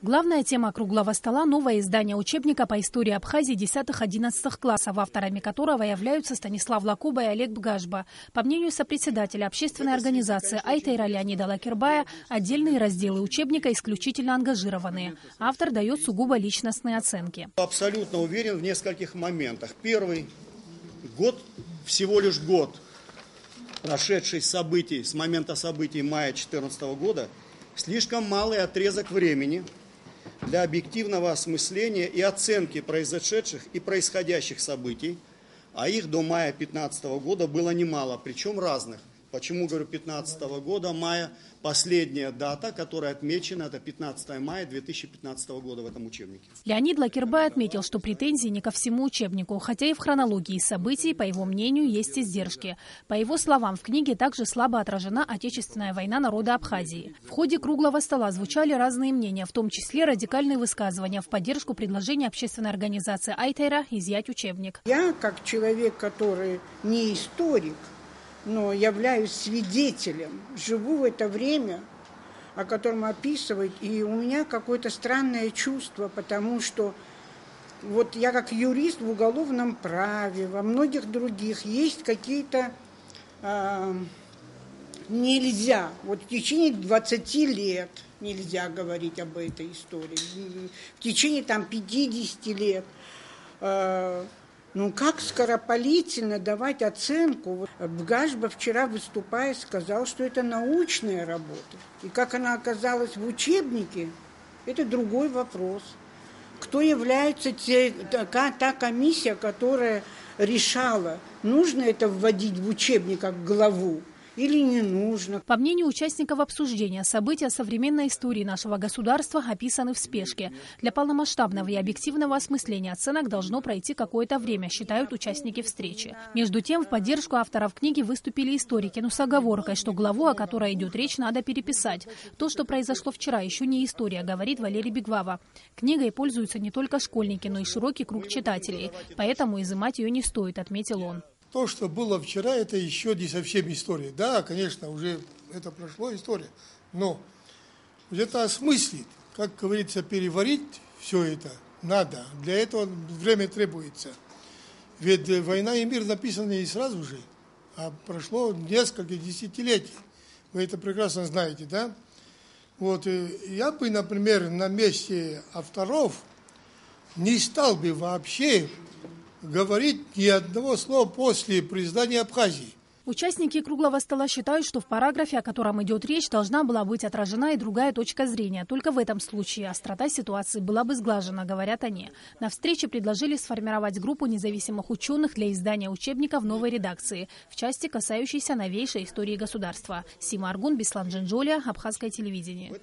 Главная тема круглого стола – новое издание учебника по истории Абхазии 10-11 классов, авторами которого являются Станислав Лакуба и Олег Бгажба. По мнению сопредседателя общественной организации Айтейра Леонида Лакербая, отдельные разделы учебника исключительно ангажированные. Автор дает сугубо личностные оценки. Абсолютно уверен в нескольких моментах. Первый – год, всего лишь год, прошедший событий, с момента событий мая 2014 года, слишком малый отрезок времени для объективного осмысления и оценки произошедших и происходящих событий, а их до мая 2015 года было немало, причем разных. Почему говорю 2015 года? Мая – последняя дата, которая отмечена, это 15 мая 2015 года в этом учебнике. Леонид Лакербай отметил, что претензии не ко всему учебнику, хотя и в хронологии событий, по его мнению, есть издержки. По его словам, в книге также слабо отражена Отечественная война народа Абхазии. В ходе круглого стола звучали разные мнения, в том числе радикальные высказывания в поддержку предложения общественной организации Айтейра изъять учебник. Я, как человек, который не историк, но являюсь свидетелем, живу в это время, о котором описывает, и у меня какое-то странное чувство, потому что вот я как юрист в уголовном праве, во многих других, есть какие-то нельзя, вот в течение 20 лет нельзя говорить об этой истории, в течение там 50 лет. Ну, как скоропалительно давать оценку? Бгажба вчера, выступая, сказал, что это научная работа. И как она оказалась в учебнике, это другой вопрос. Кто является та комиссия, которая решала, нужно это вводить в учебник как главу или не нужно. По мнению участников обсуждения, события современной истории нашего государства описаны в спешке. Для полномасштабного и объективного осмысления оценок должно пройти какое-то время, считают участники встречи. Между тем, в поддержку авторов книги выступили историки, но с оговоркой, что главу, о которой идет речь, надо переписать. То, что произошло вчера, еще не история, говорит Валерий Бегвава. Книгой пользуются не только школьники, но и широкий круг читателей. Поэтому изымать ее не стоит, отметил он. То, что было вчера, это еще не совсем история. Да, конечно, уже это прошло история, но где-то осмыслить, как говорится, переварить все это надо. Для этого время требуется. Ведь «Война и мир» написаны не сразу же, а прошло несколько десятилетий. Вы это прекрасно знаете, да? Вот, я бы, например, на месте авторов не стал бы вообще говорить ни одного слова после признания Абхазии. Участники круглого стола считают, что в параграфе, о котором идет речь, должна была быть отражена и другая точка зрения. Только в этом случае острота ситуации была бы сглажена, говорят они. На встрече предложили сформировать группу независимых ученых для издания учебника в новой редакции, в части, касающейся новейшей истории государства. Сима Аргун, Беслан Джинджоlia, Абхазское телевидение.